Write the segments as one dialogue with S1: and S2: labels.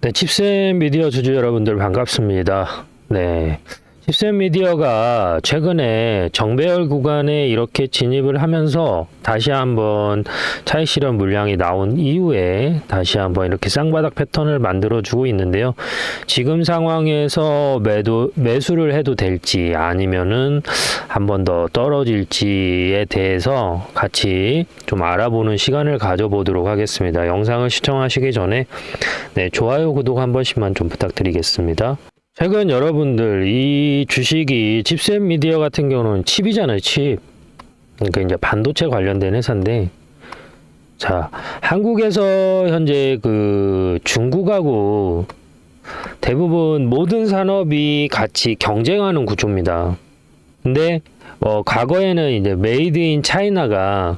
S1: 네, 칩센 미디어 주주 여러분들 반갑습니다. 네, 칩센 미디어가 최근에 정배열 구간에 이렇게 진입을 하면서 다시 한번 차익 실현 물량이 나온 이후에 다시 한번 이렇게 쌍바닥 패턴을 만들어주고 있는데요. 지금 상황에서 매수를 해도 될지 아니면은 한 번 더 떨어질지에 대해서 같이 좀 알아보는 시간을 가져보도록 하겠습니다. 영상을 시청하시기 전에 네, 좋아요, 구독 한 번씩만 좀 부탁드리겠습니다. 최근 여러분들 이 주식이 칩센 미디어 같은 경우는 칩이잖아요, 칩. 그러니까 이제 반도체 관련된 회사인데, 자, 한국에서 현재 그 중국하고 대부분 모든 산업이 같이 경쟁하는 구조입니다. 근데 과거에는 이제 메이드 인 차이나가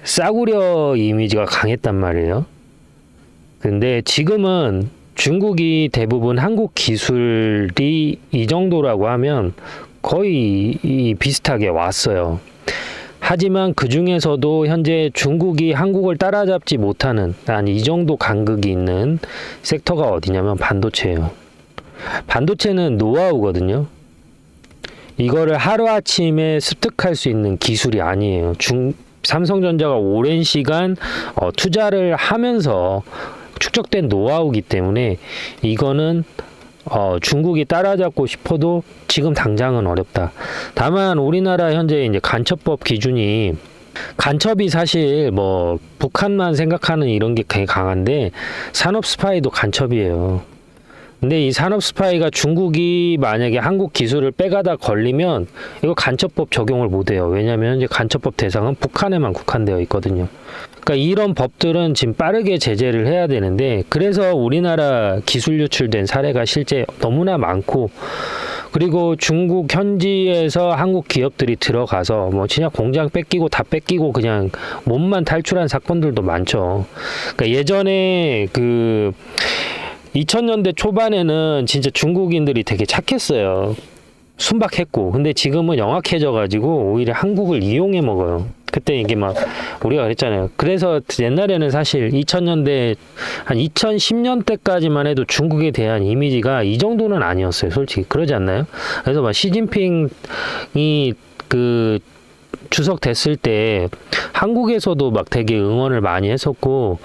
S1: 싸구려 이미지가 강했단 말이에요. 근데 지금은 중국이 대부분 한국 기술이 이 정도라고 하면 거의 비슷하게 왔어요. 하지만 그 중에서도 현재 중국이 한국을 따라잡지 못하는 한 이 정도 간극이 있는 섹터가 어디냐면 반도체예요. 반도체는 노하우거든요. 이거를 하루아침에 습득할 수 있는 기술이 아니에요. 삼성전자가 오랜 시간 투자를 하면서 축적된 노하우이기 때문에 이거는 중국이 따라잡고 싶어도 지금 당장은 어렵다. 다만 우리나라 현재 이제 간첩법 기준이 간첩이 사실 뭐 북한만 생각하는 이런 게 강한데 산업 스파이도 간첩이에요. 근데 이 산업 스파이가 중국이 만약에 한국 기술을 빼가다 걸리면 이거 간첩법 적용을 못해요. 왜냐하면 이제 간첩법 대상은 북한에만 국한되어 있거든요. 그러니까 이런 법들은 지금 빠르게 제재를 해야 되는데, 그래서 우리나라 기술 유출된 사례가 실제 너무나 많고, 그리고 중국 현지에서 한국 기업들이 들어가서 뭐 진짜 공장 뺏기고 다 뺏기고 그냥 몸만 탈출한 사건들도 많죠. 그러니까 예전에 2000년대 초반에는 진짜 중국인들이 되게 착했어요. 순박했고. 근데 지금은 영악해져가지고 오히려 한국을 이용해 먹어요. 그때 이게 막 우리가 그랬잖아요. 그래서 옛날에는 사실 2000년대 한 2010년대까지만 해도 중국에 대한 이미지가 이 정도는 아니었어요. 솔직히 그러지 않나요? 그래서 막 시진핑이 주석 됐을 때 한국에서도 막 되게 응원을 많이 했었고,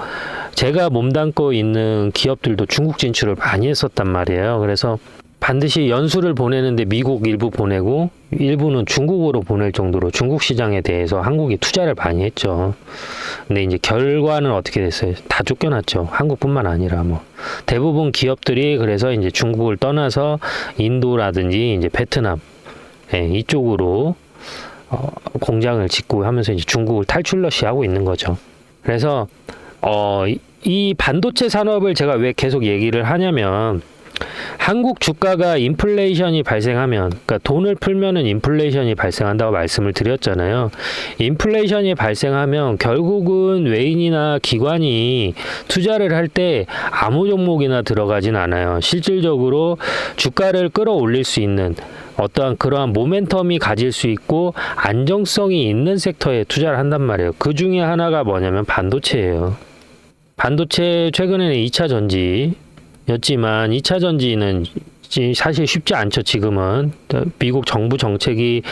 S1: 제가 몸담고 있는 기업들도 중국 진출을 많이 했었단 말이에요. 그래서 반드시 연수를 보내는데 미국 일부 보내고 일부는 중국으로 보낼 정도로 중국 시장에 대해서 한국이 투자를 많이 했죠. 근데 이제 결과는 어떻게 됐어요? 다 쫓겨났죠. 한국뿐만 아니라 뭐 대부분 기업들이 그래서 이제 중국을 떠나서 인도라든지 이제 베트남 이쪽으로 공장을 짓고 하면서 이제 중국을 탈출러시 하고 있는 거죠. 그래서 이 반도체 산업을 제가 왜 계속 얘기를 하냐면, 한국 주가가 인플레이션이 발생하면, 그러니까 돈을 풀면은 인플레이션이 발생한다고 말씀을 드렸잖아요. 인플레이션이 발생하면 결국은 외인이나 기관이 투자를 할 때 아무 종목이나 들어가진 않아요. 실질적으로 주가를 끌어올릴 수 있는 어떠한 그러한 모멘텀이 가질 수 있고 안정성이 있는 섹터에 투자를 한단 말이에요. 그 중에 하나가 뭐냐면 반도체예요. 반도체 최근에는 2차 전지였지만 2차 전지는 사실 쉽지 않죠. 지금은 미국 정부 정책이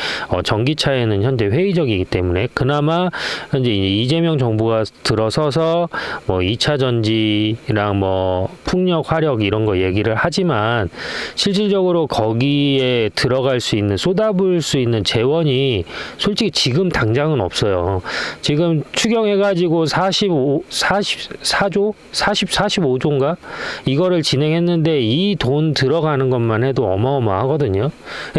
S1: 전기차에는 현재 회의적이기 때문에 그나마 현재 이재명 정부가 들어서서 뭐 2차 전지랑 뭐 풍력, 화력 이런 거 얘기를 하지만 실질적으로 거기에 들어갈 수 있는, 쏟아부을 수 있는 재원이 솔직히 지금 당장은 없어요. 지금 추경해가지고 45조인가? 이거를 진행했는데 이 돈 들어가는 것만 해도 어마어마하거든요.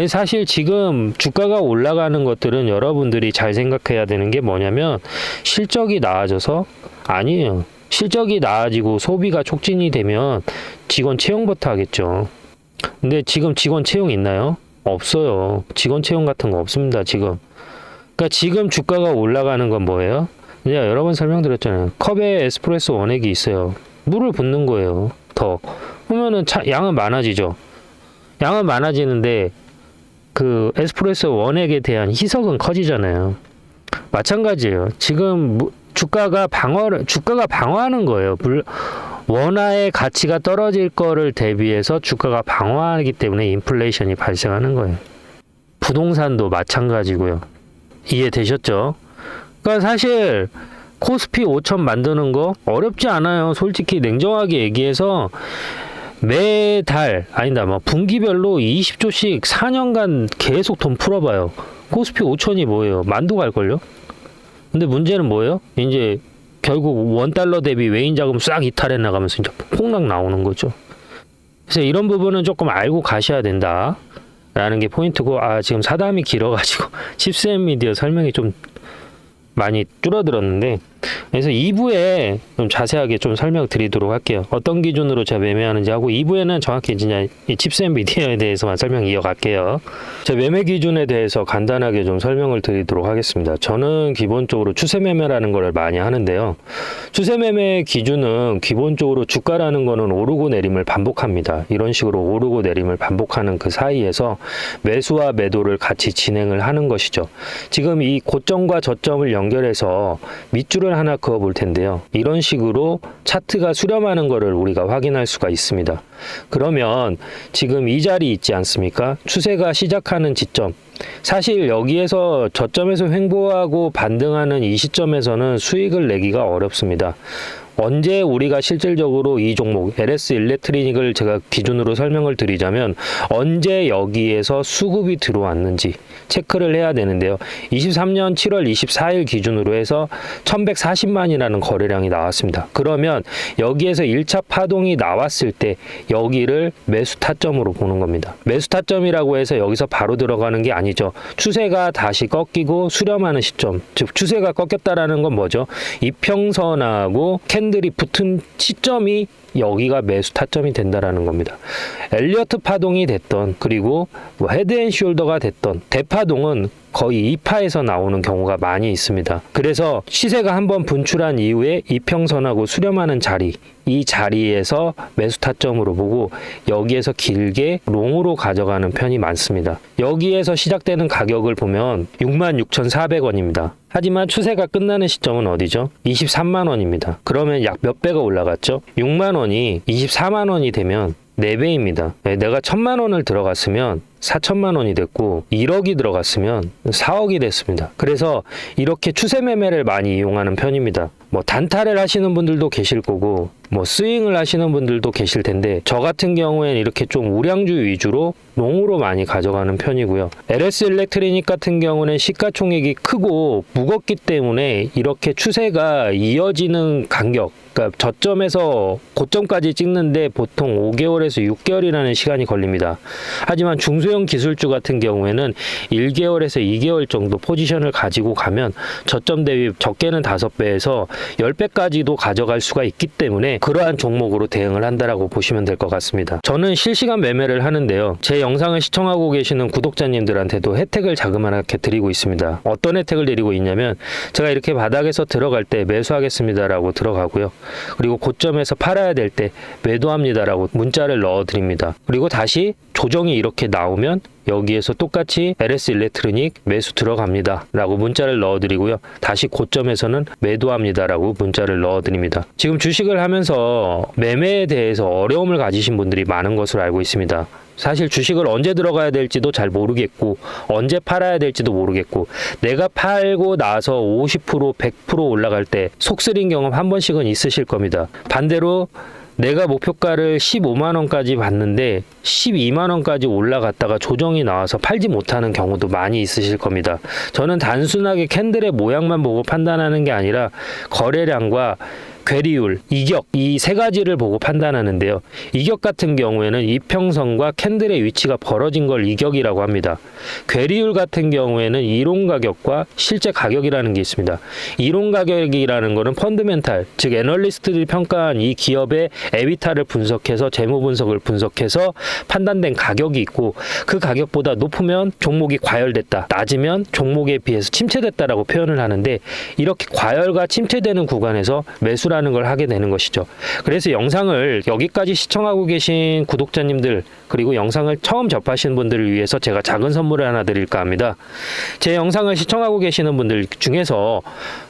S1: 사실 지금 주가가 올라가는 것들은 여러분들이 잘 생각해야 되는 게 뭐냐면, 실적이 나아져서 아니에요. 실적이 나아지고 소비가 촉진이 되면 직원 채용부터 하겠죠. 근데 지금 직원 채용 있나요? 없어요. 직원 채용 같은 거 없습니다, 지금. 그러니까 지금 주가가 올라가는 건 뭐예요? 제가 여러 번 설명드렸잖아요. 컵에 에스프레소 원액이 있어요. 물을 붓는 거예요. 더. 그러면은 양은 많아지죠. 양은 많아지는데 그 에스프레소 원액에 대한 희석은 커지잖아요. 마찬가지예요. 지금 주가가 방어하는 거예요. 원화의 가치가 떨어질 거를 대비해서 주가가 방어하기 때문에 인플레이션이 발생하는 거예요. 부동산도 마찬가지고요. 이해되셨죠? 그러니까 사실 코스피 5천 만드는 거 어렵지 않아요. 솔직히 냉정하게 얘기해서 매달 아니다 뭐 분기별로 20조씩 4년간 계속 돈 풀어봐요. 코스피 5천이 뭐예요? 만두 갈걸요? 근데 문제는 뭐예요? 이제 결국 원달러 대비 외인 자금 싹 이탈해 나가면서 이제 폭락 나오는 거죠. 그래서 이런 부분은 조금 알고 가셔야 된다 라는 게 포인트고, 지금 사담이 길어가지고 10cm 미디어 설명이 좀 많이 줄어들었는데, 그래서 2부에 좀 자세하게 좀 설명드리도록 할게요. 어떤 기준으로 제가 매매하는지 하고, 2부에는 정확히 이제 이 칩셋 미디어에 대해서만 설명 이어갈게요. 제 매매 기준에 대해서 간단하게 좀 설명을 드리도록 하겠습니다. 저는 기본적으로 추세 매매라는 걸 많이 하는데요. 추세 매매 기준은 기본적으로 주가라는 거는 오르고 내림을 반복합니다. 이런 식으로 오르고 내림을 반복하는 그 사이에서 매수와 매도를 같이 진행을 하는 것이죠. 지금 이 고점과 저점을 연결해서 밑줄을 하나 그어 볼 텐데요. 이런 식으로 차트가 수렴하는 것을 우리가 확인할 수가 있습니다. 그러면 지금 이 자리 있지 않습니까? 추세가 시작하는 지점. 사실 여기에서 저점에서 횡보하고 반등하는 이 시점에서는 수익을 내기가 어렵습니다. 언제 우리가 실질적으로 이 종목 LS 일렉트리닉을 제가 기준으로 설명을 드리자면 언제 여기에서 수급이 들어왔는지 체크를 해야 되는데요. 23년 7월 24일 기준으로 해서 1140만이라는 거래량이 나왔습니다. 그러면 여기에서 1차 파동이 나왔을 때 여기를 매수 타점으로 보는 겁니다. 매수 타점이라고 해서 여기서 바로 들어가는 게 아니죠. 추세가 다시 꺾이고 수렴하는 시점, 즉 추세가 꺾였다라는 건 뭐죠? 이평선하고 캔들이 붙은 시점이 여기가 매수 타점이 된다라는 겁니다. 엘리어트 파동이 됐던, 그리고 뭐 헤드앤숄더가 됐던 대파동은 거의 2파에서 나오는 경우가 많이 있습니다. 그래서 시세가 한번 분출한 이후에 이평선하고 수렴하는 자리, 이 자리에서 매수 타점으로 보고 여기에서 길게 롱으로 가져가는 편이 많습니다. 여기에서 시작되는 가격을 보면 66,400원입니다. 하지만 추세가 끝나는 시점은 어디죠? 23만 원입니다. 그러면 약 몇 배가 올라갔죠? 6만 원이 24만 원이 되면 4배입니다. 내가 1,000만 원을 들어갔으면 4천만 원이 됐고 1억이 들어갔으면 4억이 됐습니다. 그래서 이렇게 추세 매매를 많이 이용하는 편입니다. 뭐 단타를 하시는 분들도 계실 거고 뭐 스윙을 하시는 분들도 계실 텐데, 저 같은 경우에는 이렇게 좀 우량주 위주로 롱으로 많이 가져가는 편이고요. LS 일렉트리닉 같은 경우는 시가총액이 크고 무겁기 때문에 이렇게 추세가 이어지는 간격, 그러니까 저점에서 고점까지 찍는데 보통 5개월에서 6개월이라는 시간이 걸립니다. 하지만 중소형 기술주 같은 경우에는 1개월에서 2개월 정도 포지션을 가지고 가면 저점 대비 적게는 5배에서 10배까지도 가져갈 수가 있기 때문에 그러한 종목으로 대응을 한다라고 보시면 될 것 같습니다. 저는 실시간 매매를 하는데요. 제 영상을 시청하고 계시는 구독자님들한테도 혜택을 자그마하게 드리고 있습니다. 어떤 혜택을 드리고 있냐면, 제가 이렇게 바닥에서 들어갈 때 매수하겠습니다라고 들어가고요. 그리고 고점에서 팔아야 될 때 매도합니다라고 문자를 넣어드립니다. 그리고 다시 조정이 이렇게 나오면 여기에서 똑같이 LS 일렉트로닉 매수 들어갑니다 라고 문자를 넣어드리고요. 다시 고점에서는 매도합니다 라고 문자를 넣어드립니다. 지금 주식을 하면서 매매에 대해서 어려움을 가지신 분들이 많은 것으로 알고 있습니다. 사실 주식을 언제 들어가야 될지도 잘 모르겠고 언제 팔아야 될지도 모르겠고, 내가 팔고 나서 50% 100% 올라갈 때 속쓰린 경험 한 번씩은 있으실 겁니다. 반대로 내가 목표가를 15만 원까지 봤는데 12만 원까지 올라갔다가 조정이 나와서 팔지 못하는 경우도 많이 있으실 겁니다. 저는 단순하게 캔들의 모양만 보고 판단하는 게 아니라 거래량과 괴리율, 이격, 이 세 가지를 보고 판단하는데요. 이격 같은 경우에는 이평선과 캔들의 위치가 벌어진 걸 이격이라고 합니다. 괴리율 같은 경우에는 이론 가격과 실제 가격이라는 게 있습니다. 이론 가격이라는 거는 펀드멘탈, 즉 애널리스트들이 평가한 이 기업의 에비타를 분석해서 재무 분석을 분석해서 판단된 가격이 있고, 그 가격보다 높으면 종목이 과열됐다, 낮으면 종목에 비해서 침체됐다라고 표현을 하는데, 이렇게 과열과 침체되는 구간에서 매수라 매도라는 걸 하게 되는 것이죠. 그래서 영상을 여기까지 시청하고 계신 구독자님들, 그리고 영상을 처음 접하시는 분들을 위해서 제가 작은 선물을 하나 드릴까 합니다. 제 영상을 시청하고 계시는 분들 중에서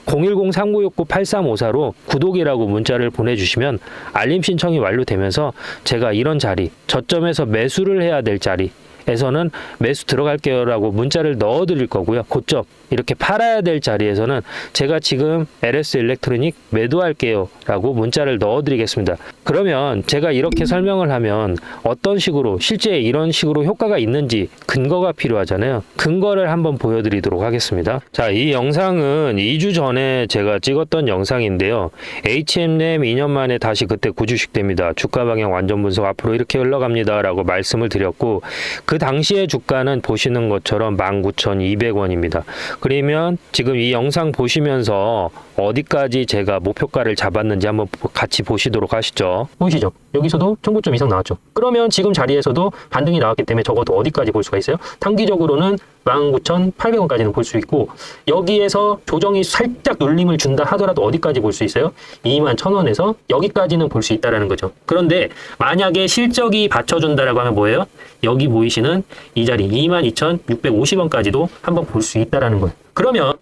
S1: 010-3969-8354로 구독이라고 문자를 보내주시면 알림 신청이 완료되면서 제가 이런 자리, 저점에서 매수를 해야 될 자리에서는 매수 들어갈게요 라고 문자를 넣어 드릴 거고요. 고점 이렇게 팔아야 될 자리에서는 제가 지금 LS 일렉트로닉 매도할게요 라고 문자를 넣어 드리겠습니다. 그러면 제가 이렇게 설명을 하면 어떤 식으로, 실제 이런 식으로 효과가 있는지 근거가 필요하잖아요. 근거를 한번 보여드리도록 하겠습니다. 자, 이 영상은 2주 전에 제가 찍었던 영상인데요. HM램 2년 만에 다시 그때 구주식됩니다. 주가 방향 완전 분석 앞으로 이렇게 흘러갑니다 라고 말씀을 드렸고, 그 당시의 주가는 보시는 것처럼 19,200원입니다. 그러면 지금 이 영상 보시면서 어디까지 제가 목표가를 잡았는지 한번 같이 보시도록 하시죠. 보이시죠? 여기서도 19점 이상 나왔죠. 그러면 지금 자리에서도 반등이 나왔기 때문에 적어도 어디까지 볼 수가 있어요? 단기적으로는 19,800원까지는 볼 수 있고, 여기에서 조정이 살짝 눌림을 준다 하더라도 어디까지 볼 수 있어요? 21,000원에서 여기까지는 볼 수 있다라는 거죠. 그런데 만약에 실적이 받쳐준다라고 하면 뭐예요? 여기 보이시는 이 자리 22,650원까지도 한번 볼 수 있다라는 거예요. 그러면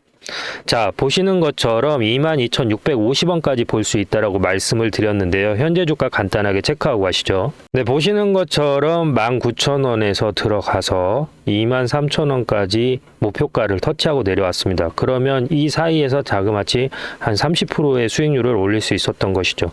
S1: 자, 보시는 것처럼 22,650원까지 볼 수 있다라고 말씀을 드렸는데요. 현재 주가 간단하게 체크하고 가시죠. 네, 보시는 것처럼 19,000원에서 들어가서 23,000원까지 목표가를 터치하고 내려왔습니다. 그러면 이 사이에서 자그마치 한 30%의 수익률을 올릴 수 있었던 것이죠.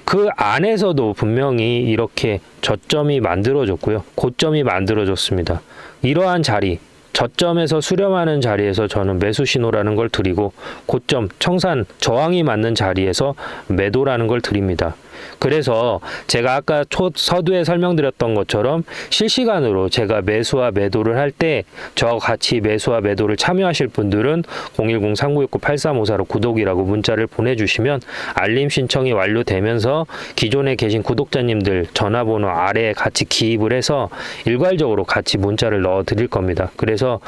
S1: 그 안에서도 분명히 이렇게 저점이 만들어졌고요. 고점이 만들어졌습니다. 이러한 자리, 저점에서 수렴하는 자리에서 저는 매수 신호라는 걸 드리고, 고점, 청산, 저항이 맞는 자리에서 매도라는 걸 드립니다. 그래서 제가 아까 서두에 설명드렸던 것처럼 실시간으로 제가 매수와 매도를 할 때 저와 같이 매수와 매도를 참여하실 분들은 010-3969-8354로 구독이라고 문자를 보내주시면 알림 신청이 완료되면서 기존에 계신 구독자님들 전화번호 아래에 같이 기입을 해서 일괄적으로 같이 문자를 넣어 드릴 겁니다. 그래서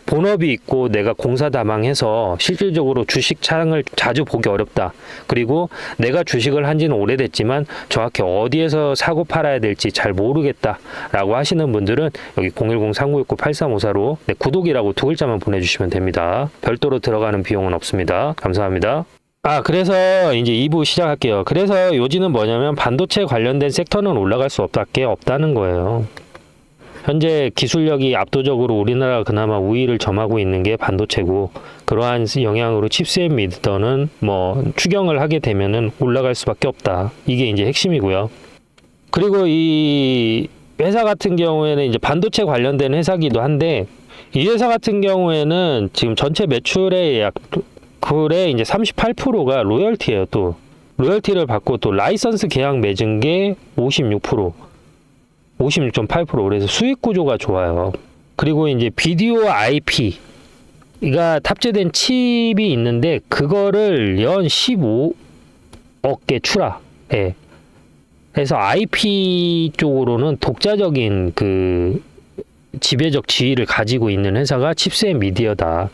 S1: 본업이 있고 내가 공사다망해서 실질적으로 주식 창을 자주 보기 어렵다, 그리고 내가 주식을 한 지는 오래됐지만 정확히 어디에서 사고 팔아야 될지 잘 모르겠다라고 하시는 분들은 여기 010-3969-8354로 구독이라고 두 글자만 보내주시면 됩니다. 별도로 들어가는 비용은 없습니다. 감사합니다. 그래서 이제 2부 시작할게요. 그래서 요지는 뭐냐면 반도체 관련된 섹터는 올라갈 수 없다는 거예요. 현재 기술력이 압도적으로 우리나라가 그나마 우위를 점하고 있는 게 반도체고, 그러한 영향으로 칩셋 미드는 뭐 추경을 하게 되면은 올라갈 수밖에 없다. 이게 이제 핵심이고요. 그리고 이 회사 같은 경우에는 이제 반도체 관련된 회사기도 한데, 이 회사 같은 경우에는 지금 전체 매출의 그의 이제 38%가 로열티예요. 또 로열티를 받고 또 라이선스 계약 맺은 게 56%. 56.8%. 그래서 수익 구조가 좋아요. 그리고 이제 비디오 IP가 탑재된 칩이 있는데 그거를 연 15억개 출하. 예. 그래서 IP 쪽으로는 독자적인 그 지배적 지위를 가지고 있는 회사가 칩셋 미디어다.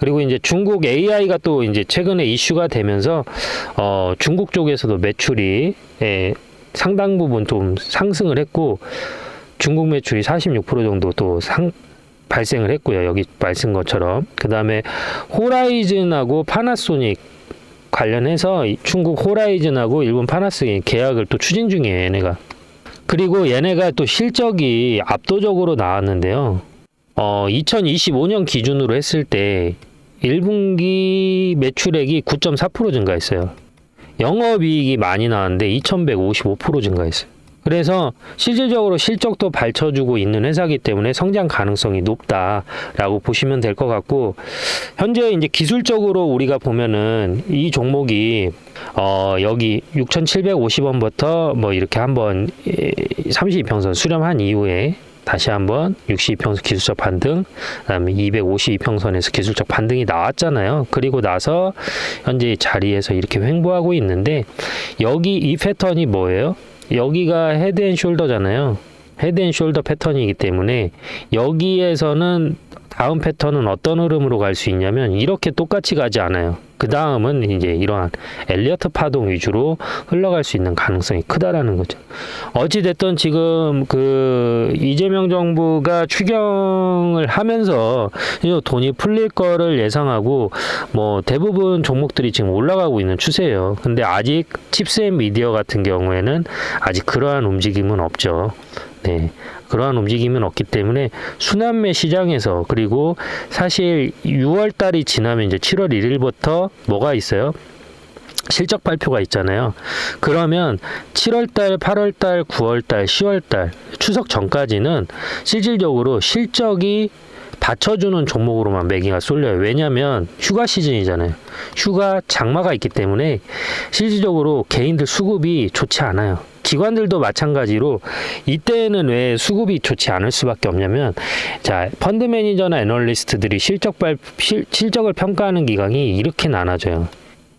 S1: 그리고 이제 중국 AI가 또 이제 최근에 이슈가 되면서 중국 쪽에서도 매출이 상당 부분 좀 상승을 했고, 중국 매출이 46% 정도 또 발생을 했고요. 여기 말씀 것처럼. 그 다음에 호라이즌하고 파나소닉 관련해서 중국 호라이즌하고 일본 파나소닉 계약을 또 추진 중이에요, 얘네가. 그리고 얘네가 또 실적이 압도적으로 나왔는데요. 2025년 기준으로 했을 때 1분기 매출액이 9.4% 증가했어요. 영업이익이 많이 나왔는데 2155% 증가했어요. 그래서 실질적으로 실적도 받쳐주고 있는 회사이기 때문에 성장 가능성이 높다라고 보시면 될 것 같고, 현재 이제 기술적으로 우리가 보면은 이 종목이 여기 6,750원부터 뭐 이렇게 한번 32평선 수렴한 이후에 다시 한번 62평선 기술적 반등, 그다음에 252평선에서 기술적 반등이 나왔잖아요. 그리고 나서 현재 자리에서 이렇게 횡보하고 있는데, 여기 이 패턴이 뭐예요? 여기가 헤드앤숄더잖아요. 헤드앤숄더 패턴이기 때문에 여기에서는 다음 패턴은 어떤 흐름으로 갈 수 있냐면 이렇게 똑같이 가지 않아요. 그 다음은 이제 이러한 엘리어트 파동 위주로 흘러갈 수 있는 가능성이 크다라는 거죠. 어찌됐든 지금 그 이재명 정부가 추경을 하면서 돈이 풀릴 거를 예상하고 뭐 대부분 종목들이 지금 올라가고 있는 추세예요. 근데 아직 칩스앤미디어 같은 경우에는 아직 그러한 움직임은 없죠. 네. 그러한 움직임은 없기 때문에 순환매 시장에서, 그리고 사실 6월 달이 지나면 이제 7월 1일부터 뭐가 있어요? 실적 발표가 있잖아요. 그러면 7월 달, 8월 달, 9월 달, 10월 달 추석 전까지는 실질적으로 실적이 받쳐주는 종목으로만 매기가 쏠려요. 왜냐하면 휴가 시즌이잖아요. 휴가 장마가 있기 때문에 실질적으로 개인들 수급이 좋지 않아요. 기관들도 마찬가지로 이때는 왜 수급이 좋지 않을 수밖에 없냐면, 자, 펀드 매니저나 애널리스트들이 실적을 평가하는 기간이 이렇게 나눠져요.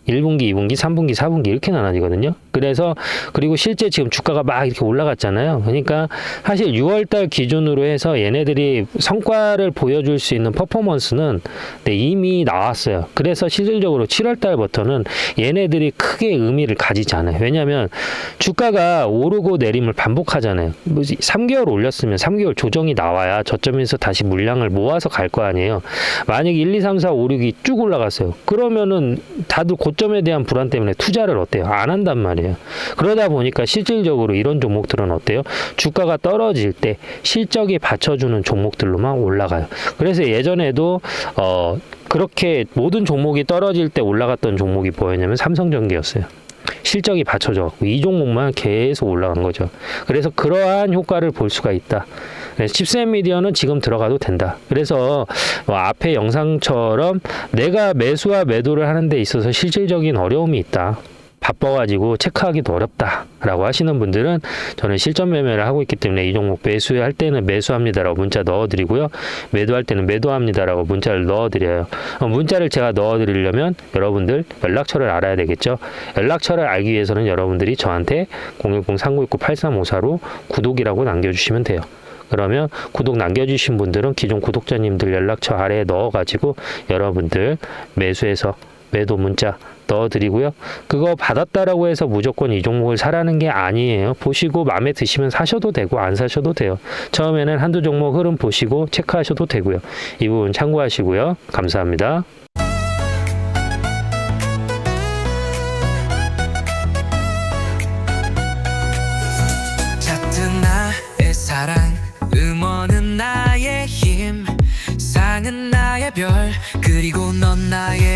S1: 1분기, 2분기, 3분기, 4분기 이렇게 나눠지거든요. 그래서 그리고 실제 지금 주가가 막 이렇게 올라갔잖아요. 그러니까 사실 6월달 기준으로 해서 얘네들이 성과를 보여줄 수 있는 퍼포먼스는 이미 나왔어요. 그래서 실질적으로 7월달부터는 얘네들이 크게 의미를 가지지 않아요. 왜냐하면 주가가 오르고 내림을 반복하잖아요. 3개월 올렸으면 3개월 조정이 나와야 저점에서 다시 물량을 모아서 갈 거 아니에요. 만약에 1, 2, 3, 4, 5, 6이 쭉 올라갔어요. 그러면은 다들 고점에 대한 불안 때문에 투자를 어때요? 안 한단 말이에요. 그러다 보니까 실질적으로 이런 종목들은 어때요? 주가가 떨어질 때 실적이 받쳐주는 종목들로만 올라가요. 그래서 예전에도 그렇게 모든 종목이 떨어질 때 올라갔던 종목이 뭐였냐면 삼성전기였어요. 실적이 받쳐져갖고 이 종목만 계속 올라간 거죠. 그래서 그러한 효과를 볼 수가 있다. 칩스앤미디어는 지금 들어가도 된다. 그래서 앞에 영상처럼 내가 매수와 매도를 하는 데 있어서 실질적인 어려움이 있다. 바빠가지고 체크하기도 어렵다라고 하시는 분들은 저는 실전 매매를 하고 있기 때문에 이 종목 매수할 때는 매수합니다라고 문자 넣어드리고요. 매도할 때는 매도합니다라고 문자를 넣어드려요. 문자를 제가 넣어드리려면 여러분들 연락처를 알아야 되겠죠. 연락처를 알기 위해서는 여러분들이 저한테 010-3969-8354로 구독이라고 남겨주시면 돼요. 그러면 구독 남겨주신 분들은 기존 구독자님들 연락처 아래에 넣어가지고 여러분들 매수해서 매도 문자 넣어드리고요. 그거 받았다라고 해서 무조건 이 종목을 사라는 게 아니에요. 보시고 마음에 드시면 사셔도 되고 안 사셔도 돼요. 처음에는 한두 종목 흐름 보시고 체크하셔도 되고요. 이 부분 참고하시고요. 감사합니다.
S2: 짙은 나의 사랑, 음원은 나의 힘, 상은 나의 별, 그리고 넌 나의